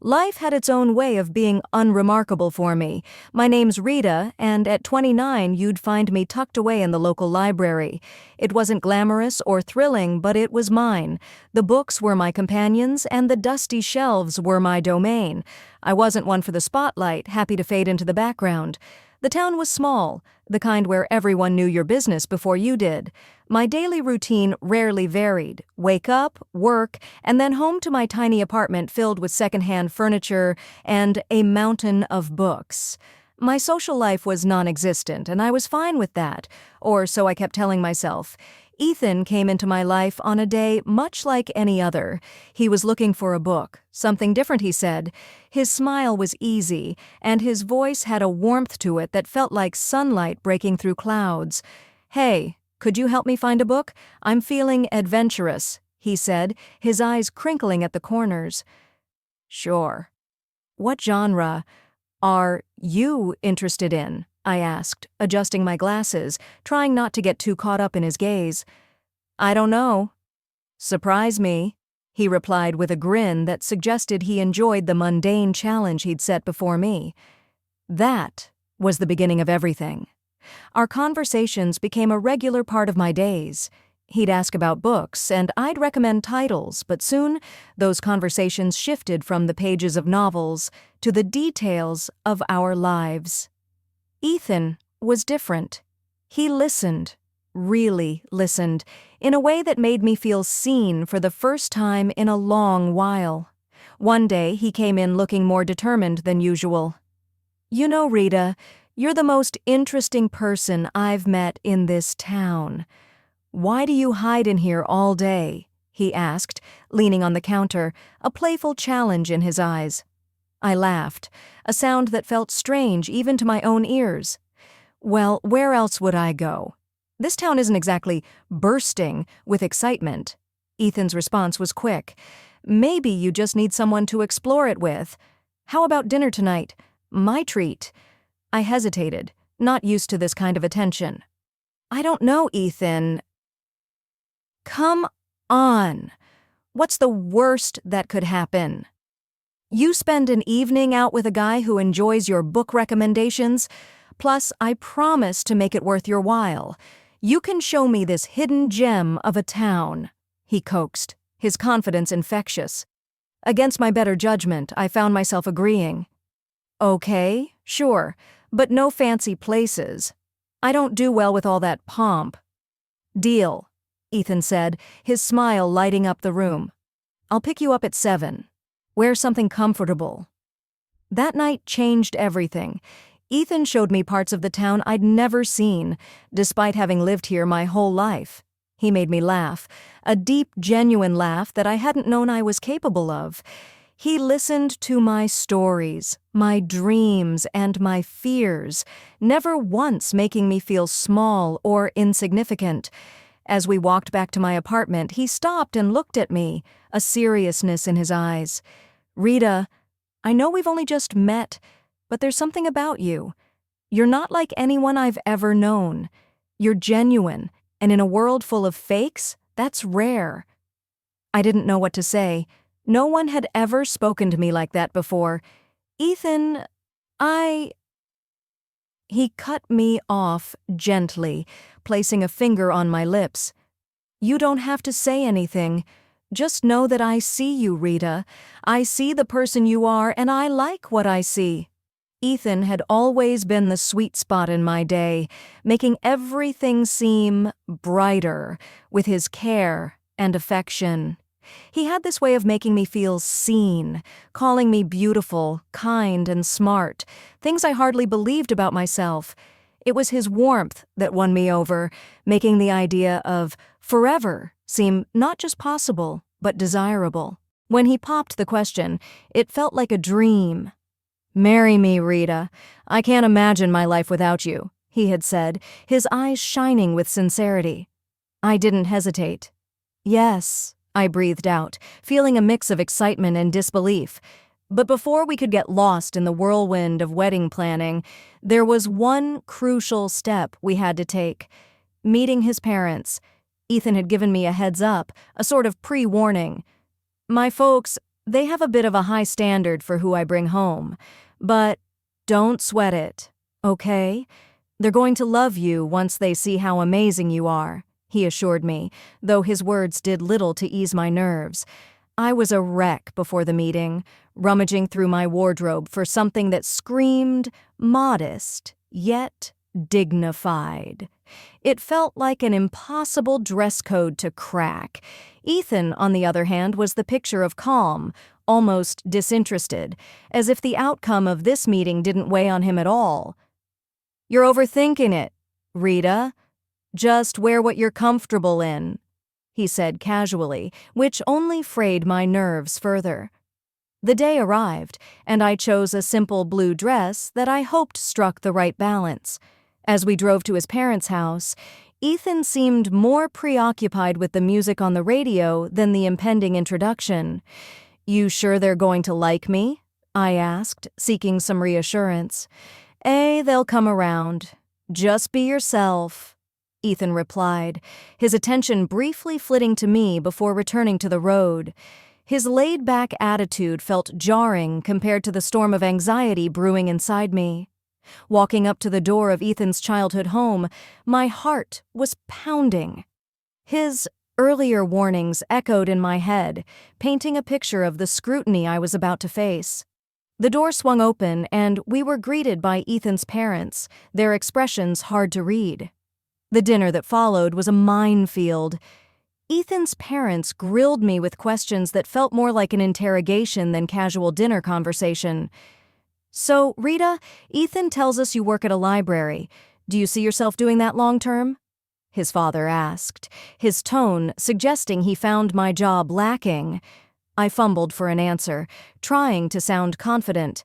Life had its own way of being unremarkable for me. My name's Rita, and at 29 you'd find me tucked away in the local library. It wasn't glamorous or thrilling, but it was mine. The books were my companions, and the dusty shelves were my domain. I wasn't one for the spotlight, happy to fade into the background. The town was small, the kind where everyone knew your business before you did. My daily routine rarely varied. Wake up, work, and then home to my tiny apartment filled with secondhand furniture and a mountain of books. My social life was non-existent, and I was fine with that, or so I kept telling myself. Ethan came into my life on a day much like any other. He was looking for a book. Something different, he said. His smile was easy, and his voice had a warmth to it that felt like sunlight breaking through clouds. "Hey, could you help me find a book? I'm feeling adventurous," he said, his eyes crinkling at the corners. "Sure." "What genre are you interested in?" I asked, adjusting my glasses, trying not to get too caught up in his gaze. "I don't know." "Surprise me," he replied with a grin that suggested he enjoyed the mundane challenge he'd set before me. That was the beginning of everything. Our conversations became a regular part of my days. He'd ask about books, and I'd recommend titles, but soon those conversations shifted from the pages of novels to the details of our lives. Ethan was different. He listened, really listened, in a way that made me feel seen for the first time in a long while. One day, he came in looking more determined than usual. "You know, Rita, you're the most interesting person I've met in this town. Why do you hide in here all day?" he asked, leaning on the counter, a playful challenge in his eyes. I laughed, a sound that felt strange even to my own ears. "Well, where else would I go? This town isn't exactly bursting with excitement." Ethan's response was quick. "Maybe you just need someone to explore it with. How about dinner tonight? My treat." I hesitated, not used to this kind of attention. "I don't know, Ethan." "Come on. What's the worst that could happen? You spend an evening out with a guy who enjoys your book recommendations? Plus, I promise to make it worth your while. You can show me this hidden gem of a town," he coaxed, his confidence infectious. Against my better judgment, I found myself agreeing. "Okay, sure, but no fancy places. I don't do well with all that pomp." "Deal," Ethan said, his smile lighting up the room. "I'll pick you up at 7. Wear something comfortable." That night changed everything. Ethan showed me parts of the town I'd never seen, despite having lived here my whole life. He made me laugh, a deep, genuine laugh that I hadn't known I was capable of. He listened to my stories, my dreams, and my fears, never once making me feel small or insignificant. As we walked back to my apartment, he stopped and looked at me, a seriousness in his eyes. "Rita, I know we've only just met, but there's something about you. You're not like anyone I've ever known. You're genuine, and in a world full of fakes, that's rare." I didn't know what to say. No one had ever spoken to me like that before. "Ethan, He cut me off gently, placing a finger on my lips. "You don't have to say anything. Just know that I see you, Rita. I see the person you are, and I like what I see." Ethan had always been the sweet spot in my day, making everything seem brighter with his care and affection. He had this way of making me feel seen, calling me beautiful, kind, and smart, things I hardly believed about myself. It was his warmth that won me over, making the idea of forever seem not just possible, but desirable. When he popped the question, it felt like a dream. "Marry me, Rita. I can't imagine my life without you," he had said, his eyes shining with sincerity. I didn't hesitate. "Yes," I breathed out, feeling a mix of excitement and disbelief. But before we could get lost in the whirlwind of wedding planning, there was one crucial step we had to take: meeting his parents. Ethan had given me a heads up, a sort of pre-warning. "My folks They have a bit of a high standard for who I bring home. But don't sweat it, okay? They're going to love you once they see how amazing you are, he assured me, though his words did little to ease my nerves. I was a wreck before the meeting, rummaging through my wardrobe for something that screamed modest, yet dignified. It felt like an impossible dress code to crack. Ethan, on the other hand, was the picture of calm, almost disinterested, as if the outcome of this meeting didn't weigh on him at all. "You're overthinking it, Rita. Just wear what you're comfortable in," he said casually, which only frayed my nerves further. The day arrived, and I chose a simple blue dress that I hoped struck the right balance. As we drove to his parents' house, Ethan seemed more preoccupied with the music on the radio than the impending introduction. "You sure they're going to like me?" I asked, seeking some reassurance. They'll come around. Just be yourself," Ethan replied, his attention briefly flitting to me before returning to the road. His laid-back attitude felt jarring compared to the storm of anxiety brewing inside me. Walking up to the door of Ethan's childhood home, my heart was pounding. His earlier warnings echoed in my head, painting a picture of the scrutiny I was about to face. The door swung open, and we were greeted by Ethan's parents, their expressions hard to read. The dinner that followed was a minefield. Ethan's parents grilled me with questions that felt more like an interrogation than casual dinner conversation. "So, Rita, Ethan tells us you work at a library. Do you see yourself doing that long-term?" his father asked, his tone suggesting he found my job lacking. I fumbled for an answer, trying to sound confident.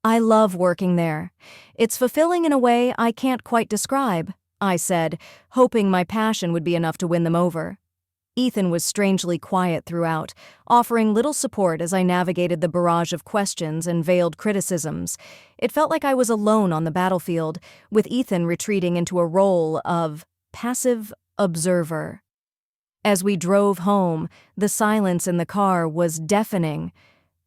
"I love working there. It's fulfilling in a way I can't quite describe," I said, hoping my passion would be enough to win them over. Ethan was strangely quiet throughout, offering little support as I navigated the barrage of questions and veiled criticisms. It felt like I was alone on the battlefield, with Ethan retreating into a role of passive observer. As we drove home, the silence in the car was deafening.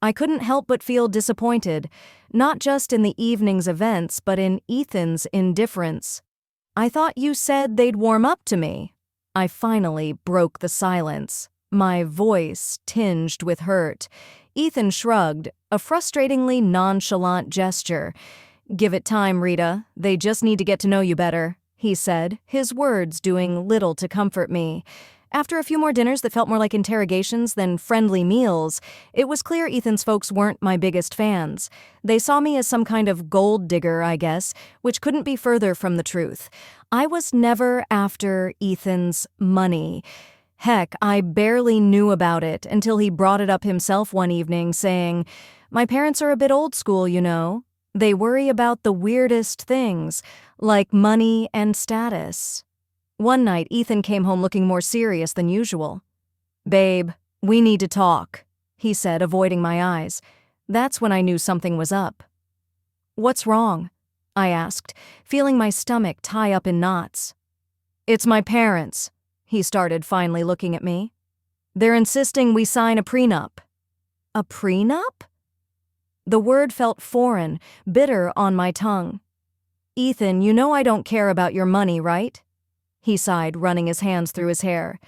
I couldn't help but feel disappointed, not just in the evening's events, but in Ethan's indifference. "I thought you said they'd warm up to me." I finally broke the silence, my voice tinged with hurt. Ethan shrugged, a frustratingly nonchalant gesture. "Give it time, Rita. They just need to get to know you better," he said, his words doing little to comfort me. After a few more dinners that felt more like interrogations than friendly meals, it was clear Ethan's folks weren't my biggest fans. They saw me as some kind of gold digger, I guess, which couldn't be further from the truth. I was never after Ethan's money. Heck, I barely knew about it until he brought it up himself one evening, saying, "My parents are a bit old school, you know. They worry about the weirdest things, like money and status." One night, Ethan came home looking more serious than usual. "Babe, we need to talk," he said, avoiding my eyes. That's when I knew something was up. "What's wrong?" I asked, feeling my stomach tie up in knots. "It's my parents," he started, finally looking at me. "They're insisting we sign a prenup." "A prenup?" The word felt foreign, bitter on my tongue. "Ethan, you know I don't care about your money, right?" He sighed, running his hands through his hair.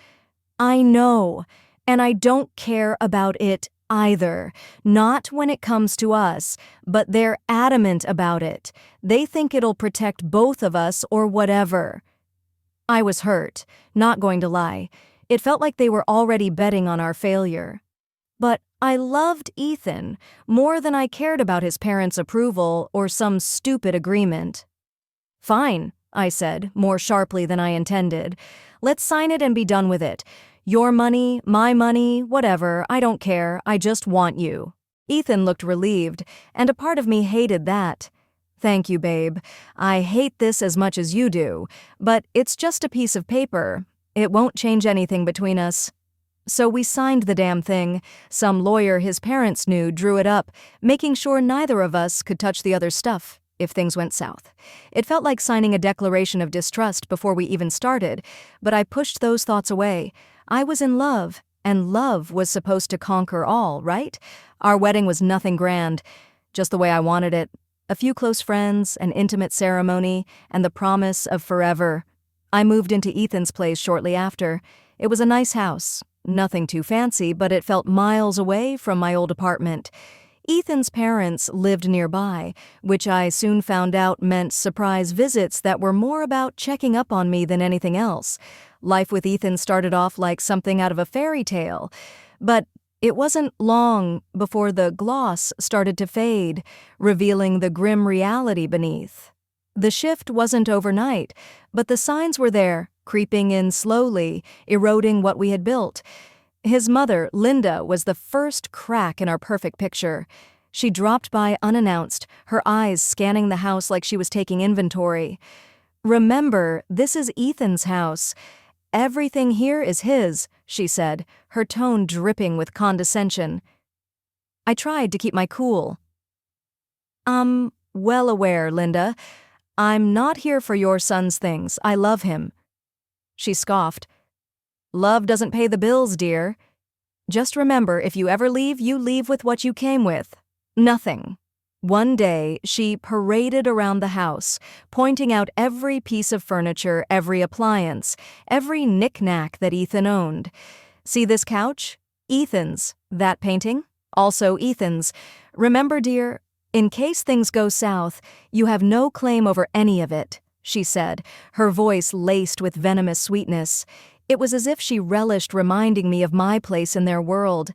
"I know, and I don't care about it either. Not when it comes to us, but they're adamant about it. They think it'll protect both of us or whatever." I was hurt, not going to lie. It felt like they were already betting on our failure. But I loved Ethan more than I cared about his parents' approval or some stupid agreement. "Fine," I said, more sharply than I intended. "Let's sign it and be done with it. Your money, my money, whatever, I don't care, I just want you." Ethan looked relieved, and a part of me hated that. "Thank you, babe. I hate this as much as you do, but it's just a piece of paper. It won't change anything between us." So we signed the damn thing. Some lawyer his parents knew drew it up, making sure neither of us could touch the other's stuff if things went south. It felt like signing a declaration of distrust before we even started, but I pushed those thoughts away. I was in love, And love was supposed to conquer all, right? Our wedding was nothing grand, just the way I wanted it. A few close friends, an intimate ceremony, and the promise of forever. I moved into Ethan's place shortly after. It was a nice house. Nothing too fancy, but it felt miles away from my old apartment. Ethan's parents lived nearby, which I soon found out meant surprise visits that were more about checking up on me than anything else. Life with Ethan started off like something out of a fairy tale, but it wasn't long before the gloss started to fade, revealing the grim reality beneath. The shift wasn't overnight, but the signs were there, creeping in slowly, eroding what we had built. His mother, Linda, was the first crack in our perfect picture. She dropped by unannounced, her eyes scanning the house like she was taking inventory. "Remember, this is Ethan's house. Everything here is his," she said, her tone dripping with condescension. I tried to keep my cool. "I'm well aware, Linda. I'm not here for your son's things. I love him." She scoffed. "Love doesn't pay the bills, dear. Just remember, if you ever leave, you leave with what you came with. Nothing." One day, she paraded around the house, pointing out every piece of furniture, every appliance, every knick-knack that Ethan owned. "See this couch? Ethan's. That painting? Also Ethan's. Remember, dear, in case things go south, you have no claim over any of it," she said, her voice laced with venomous sweetness. It was as if she relished reminding me of my place in their world.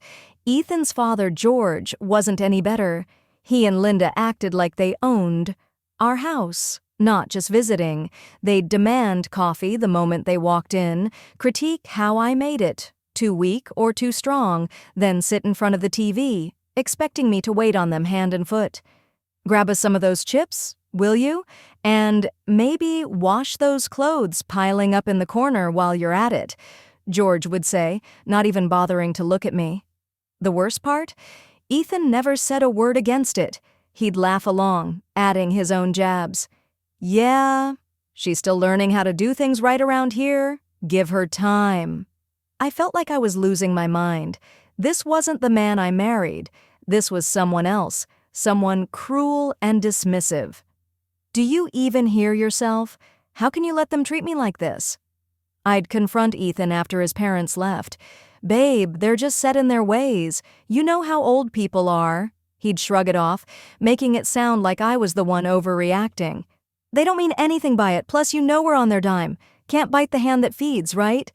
Ethan's father, George, wasn't any better. He and Linda acted like they owned our house, not just visiting. They'd demand coffee the moment they walked in, critique how I made it, too weak or too strong, then sit in front of the TV, expecting me to wait on them hand and foot. "Grab us some of those chips, will you? And maybe wash those clothes piling up in the corner while you're at it," George would say, not even bothering to look at me. The worst part? Ethan never said a word against it. He'd laugh along, adding his own jabs. "Yeah, she's still learning how to do things right around here. Give her time." I felt like I was losing my mind. This wasn't the man I married. This was someone else, someone cruel and dismissive. "Do you even hear yourself? How can you let them treat me like this?" I'd confront Ethan after his parents left. "Babe, they're just set in their ways. You know how old people are." He'd shrug it off, making it sound like I was the one overreacting. "They don't mean anything by it, plus you know we're on their dime. Can't bite the hand that feeds, right?"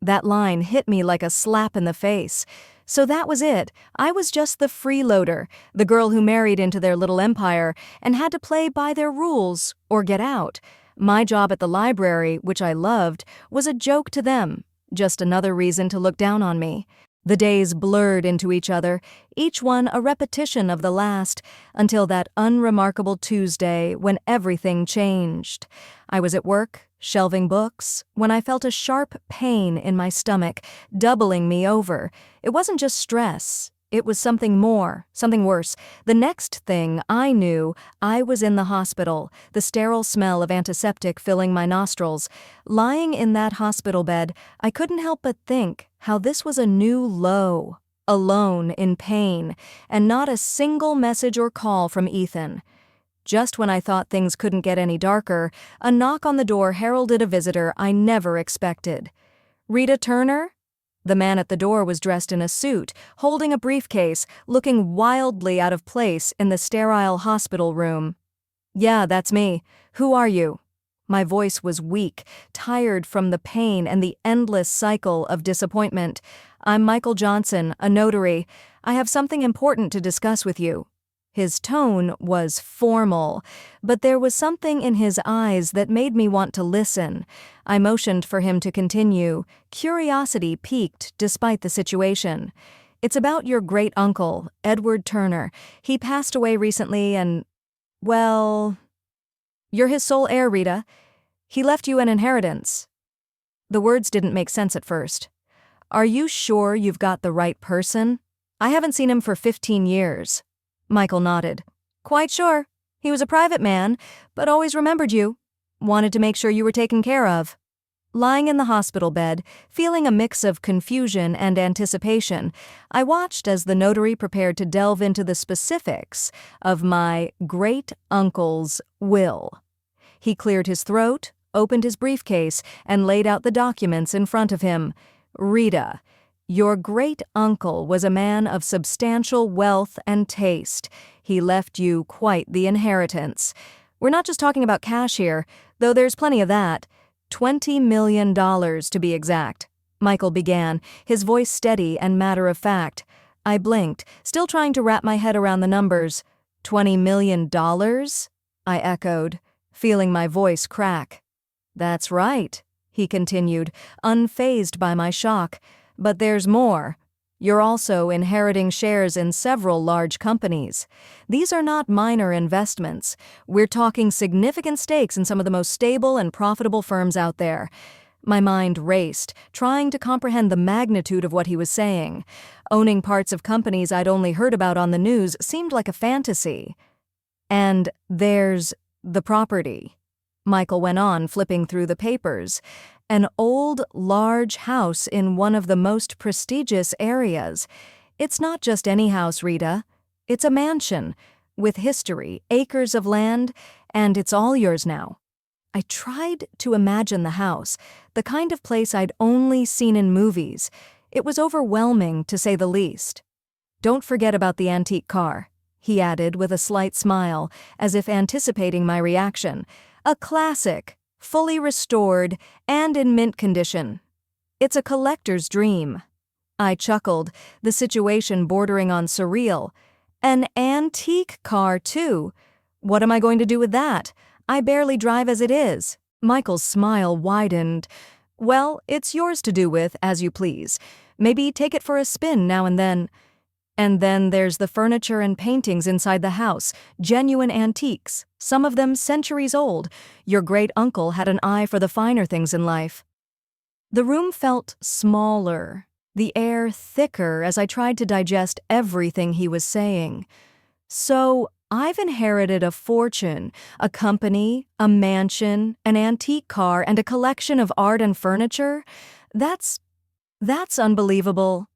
That line hit me like a slap in the face. So that was it. I was just the freeloader, the girl who married into their little empire and had to play by their rules or get out. My job at the library, which I loved, was a joke to them, just another reason to look down on me. The days blurred into each other, each one a repetition of the last, until that unremarkable Tuesday when everything changed. I was at work, shelving books, when I felt a sharp pain in my stomach, doubling me over. It wasn't just stress. It was something more, something worse. The next thing I knew, I was in the hospital, the sterile smell of antiseptic filling my nostrils. Lying in that hospital bed, I couldn't help but think how this was a new low. Alone, in pain, and not a single message or call from Ethan. Just when I thought things couldn't get any darker, a knock on the door heralded a visitor I never expected. "Rita Turner?" The man at the door was dressed in a suit, holding a briefcase, looking wildly out of place in the sterile hospital room. "Yeah, that's me. Who are you?" My voice was weak, tired from the pain and the endless cycle of disappointment. "I'm Michael Johnson, a notary. I have something important to discuss with you." His tone was formal, but there was something in his eyes that made me want to listen. I motioned for him to continue. Curiosity piqued despite the situation. "It's about your great-uncle, Edward Turner. He passed away recently and, well, you're his sole heir, Rita. He left you an inheritance." The words didn't make sense at first. "Are you sure you've got the right person? I haven't seen him for 15 years. Michael nodded. "Quite sure. He was a private man, but always remembered you. Wanted to make sure you were taken care of." Lying in the hospital bed, feeling a mix of confusion and anticipation, I watched as the notary prepared to delve into the specifics of my great-uncle's will. He cleared his throat, opened his briefcase, and laid out the documents in front of him. Rita, your great-uncle was a man of substantial wealth and taste. He left you quite the inheritance. We're not just talking about cash here, though there's plenty of that. $20 million to be exact. Michael began, his voice steady and matter-of-fact. I blinked, still trying to wrap my head around the numbers. $20 million? I echoed, feeling my voice crack. That's right, he continued, unfazed by my shock. But there's more. You're also inheriting shares in several large companies. These are not minor investments. We're talking significant stakes in some of the most stable and profitable firms out there. My mind raced, trying to comprehend the magnitude of what he was saying. Owning parts of companies I'd only heard about on the news seemed like a fantasy. And there's the property. Michael went on, flipping through the papers. An old, large house in one of the most prestigious areas. It's not just any house, Rita. It's a mansion, with history, acres of land, and it's all yours now. I tried to imagine the house, the kind of place I'd only seen in movies. It was overwhelming, to say the least. Don't forget about the antique car, he added with a slight smile, as if anticipating my reaction. A classic. Fully restored and in mint condition. It's a collector's dream. I chuckled, the situation bordering on surreal. An antique car, too. What am I going to do with that? I barely drive as it is. Michael's smile widened. Well, it's yours to do with, as you please. Maybe take it for a spin now and then. And then there's the furniture and paintings inside the house, genuine antiques, some of them centuries old. Your great-uncle had an eye for the finer things in life. The room felt smaller, the air thicker as I tried to digest everything he was saying. So, I've inherited a fortune, a company, a mansion, an antique car, and a collection of art and furniture? That's unbelievable.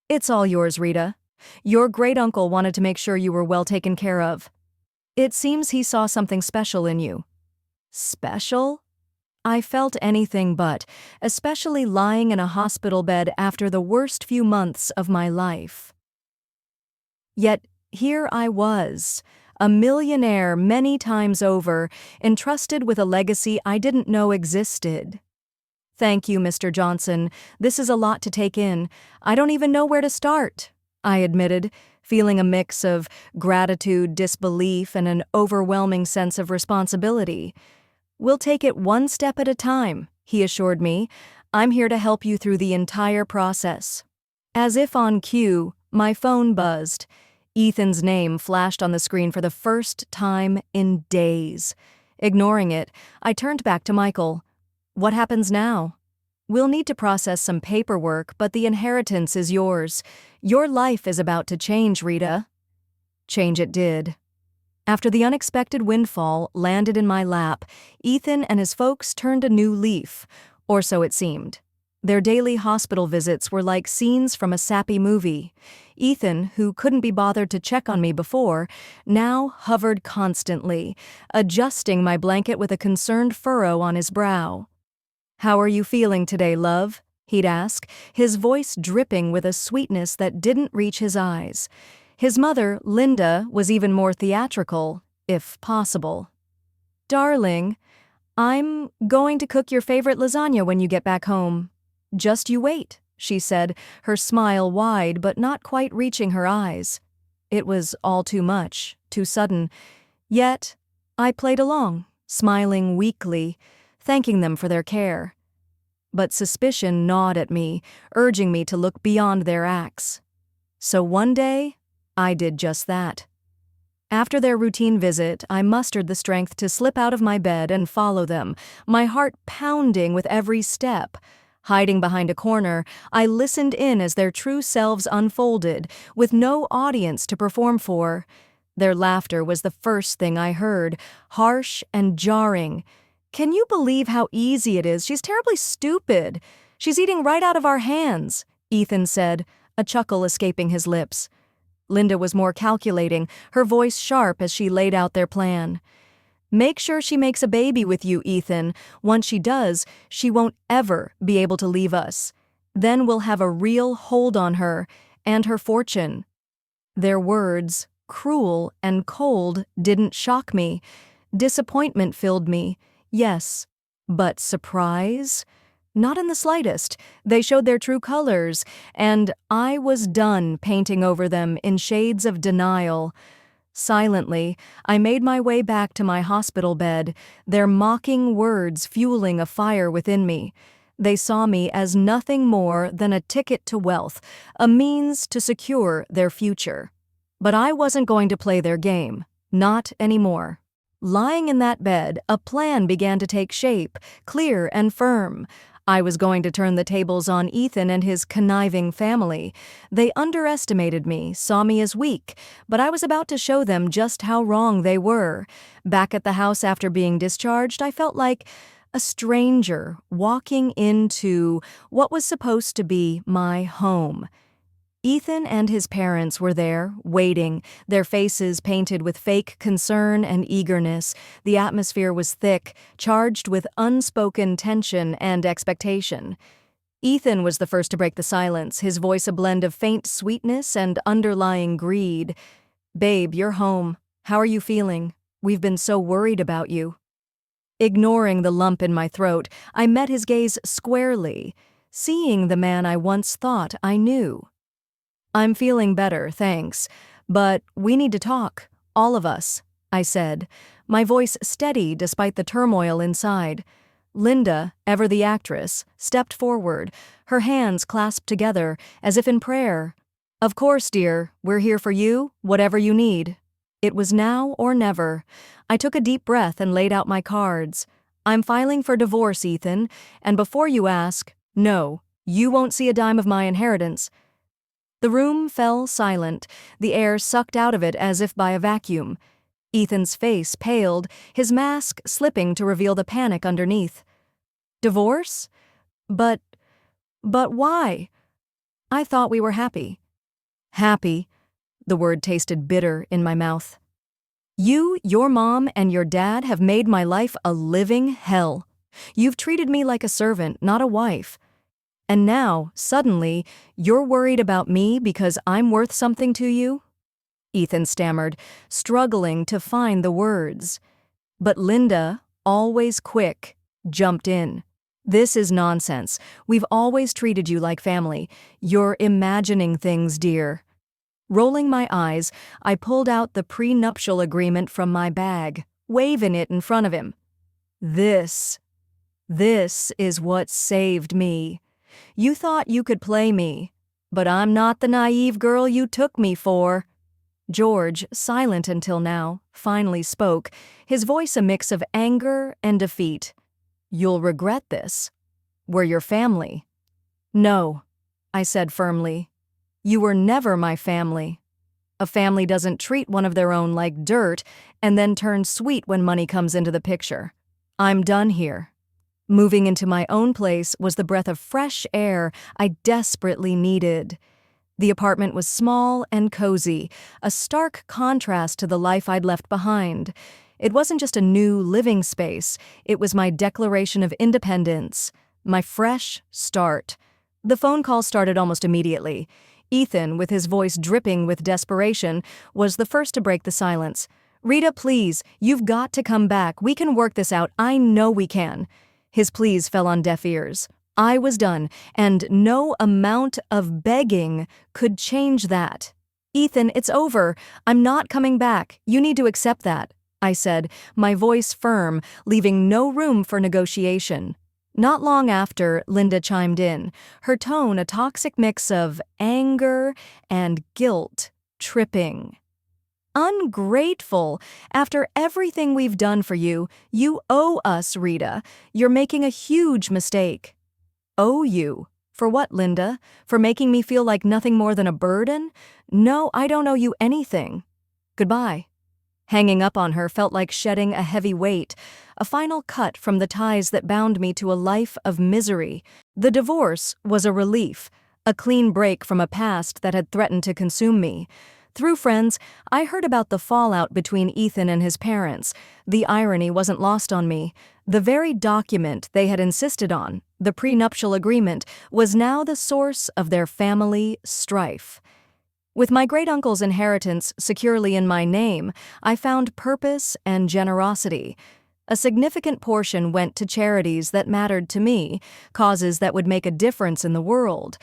It's all yours, Rita. Your great-uncle wanted to make sure you were well taken care of. It seems he saw something special in you. Special? I felt anything but, especially lying in a hospital bed after the worst few months of my life. Yet here I was, a millionaire many times over, entrusted with a legacy I didn't know existed. Thank you, Mr. Johnson. This is a lot to take in. I don't even know where to start, I admitted, feeling a mix of gratitude, disbelief, and an overwhelming sense of responsibility. We'll take it one step at a time, he assured me. I'm here to help you through the entire process. As if on cue, my phone buzzed. Ethan's name flashed on the screen for the first time in days. Ignoring it, I turned back to Michael. What happens now? We'll need to process some paperwork, but the inheritance is yours. Your life is about to change, Rita. Change it did. After the unexpected windfall landed in my lap, Ethan and his folks turned a new leaf, or so it seemed. Their daily hospital visits were like scenes from a sappy movie. Ethan, who couldn't be bothered to check on me before, now hovered constantly, adjusting my blanket with a concerned furrow on his brow. "How are you feeling today, love?" he'd ask, his voice dripping with a sweetness that didn't reach his eyes. His mother, Linda, was even more theatrical, if possible. "Darling, I'm going to cook your favorite lasagna when you get back home. Just you wait," she said, her smile wide but not quite reaching her eyes. It was all too much, too sudden. Yet, I played along, smiling weakly, thanking them for their care. But suspicion gnawed at me, urging me to look beyond their acts. So one day, I did just that. After their routine visit, I mustered the strength to slip out of my bed and follow them, my heart pounding with every step. Hiding behind a corner, I listened in as their true selves unfolded, with no audience to perform for. Their laughter was the first thing I heard, harsh and jarring. Can you believe how easy it is? She's terribly stupid. She's eating right out of our hands, Ethan said, a chuckle escaping his lips. Linda was more calculating, her voice sharp as she laid out their plan. Make sure she makes a baby with you, Ethan. Once she does, she won't ever be able to leave us. Then we'll have a real hold on her and her fortune. Their words, cruel and cold, didn't shock me. Disappointment filled me, yes. But surprise? Not in the slightest. They showed their true colors, and I was done painting over them in shades of denial. Silently, I made my way back to my hospital bed, their mocking words fueling a fire within me. They saw me as nothing more than a ticket to wealth, a means to secure their future. But I wasn't going to play their game. Not anymore. Lying in that bed, a plan began to take shape, clear and firm. I was going to turn the tables on Ethan and his conniving family. They underestimated me, saw me as weak, but I was about to show them just how wrong they were. Back at the house after being discharged, I felt like a stranger walking into what was supposed to be my home. Ethan and his parents were there, waiting, their faces painted with fake concern and eagerness. The atmosphere was thick, charged with unspoken tension and expectation. Ethan was the first to break the silence, his voice a blend of faint sweetness and underlying greed. "Babe, you're home. How are you feeling? We've been so worried about you." Ignoring the lump in my throat, I met his gaze squarely, seeing the man I once thought I knew. "I'm feeling better, thanks. But we need to talk, all of us," I said, my voice steady despite the turmoil inside. Linda, ever the actress, stepped forward, her hands clasped together as if in prayer. "Of course, dear, we're here for you, whatever you need." It was now or never. I took a deep breath and laid out my cards. "I'm filing for divorce, Ethan, and before you ask, no, you won't see a dime of my inheritance." The room fell silent, the air sucked out of it as if by a vacuum. Ethan's face paled, his mask slipping to reveal the panic underneath. "Divorce? But why? I thought we were happy." "Happy?" The word tasted bitter in my mouth. "You, your mom, and your dad have made my life a living hell. You've treated me like a servant, not a wife. And now, suddenly, you're worried about me because I'm worth something to you?" Ethan stammered, struggling to find the words. But Linda, always quick, jumped in. "This is nonsense. We've always treated you like family. You're imagining things, dear." Rolling my eyes, I pulled out the prenuptial agreement from my bag, waving it in front of him. This is what saved me. You thought you could play me, but I'm not the naive girl you took me for." George, silent until now, finally spoke, his voice a mix of anger and defeat. "You'll regret this. We're your family." "No," I said firmly. "You were never my family. A family doesn't treat one of their own like dirt and then turn sweet when money comes into the picture. I'm done here." Moving into my own place was the breath of fresh air I desperately needed. The apartment was small and cozy, a stark contrast to the life I'd left behind. It wasn't just a new living space, it was my declaration of independence, my fresh start. The phone call started almost immediately. Ethan, with his voice dripping with desperation, was the first to break the silence. "Rita, please, you've got to come back. We can work this out. I know we can." His pleas fell on deaf ears. I was done, and no amount of begging could change that. "Ethan, it's over. I'm not coming back. You need to accept that," I said, my voice firm, leaving no room for negotiation. Not long after, Linda chimed in, her tone a toxic mix of anger and guilt tripping. "Ungrateful! After everything we've done for you, you owe us, Rita. You're making a huge mistake." "Owe you? For what, Linda? For making me feel like nothing more than a burden? No, I don't owe you anything. Goodbye." Hanging up on her felt like shedding a heavy weight, a final cut from the ties that bound me to a life of misery. The divorce was a relief, a clean break from a past that had threatened to consume me. Through friends, I heard about the fallout between Ethan and his parents. The irony wasn't lost on me. The very document they had insisted on, the prenuptial agreement, was now the source of their family strife. With my great-uncle's inheritance securely in my name, I found purpose and generosity. A significant portion went to charities that mattered to me, causes that would make a difference in the world.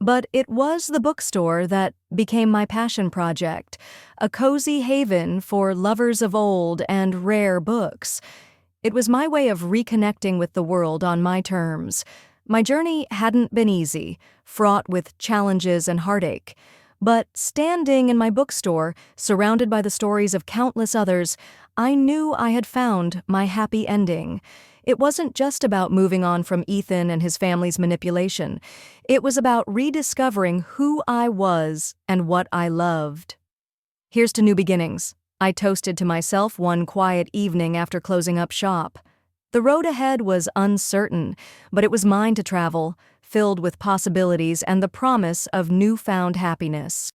But it was the bookstore that became my passion project, a cozy haven for lovers of old and rare books. It was my way of reconnecting with the world on my terms. My journey hadn't been easy, fraught with challenges and heartache. But standing in my bookstore, surrounded by the stories of countless others, I knew I had found my happy ending. It wasn't just about moving on from Ethan and his family's manipulation. It was about rediscovering who I was and what I loved. Here's to new beginnings, I toasted to myself one quiet evening after closing up shop. The road ahead was uncertain, but it was mine to travel, filled with possibilities and the promise of newfound happiness.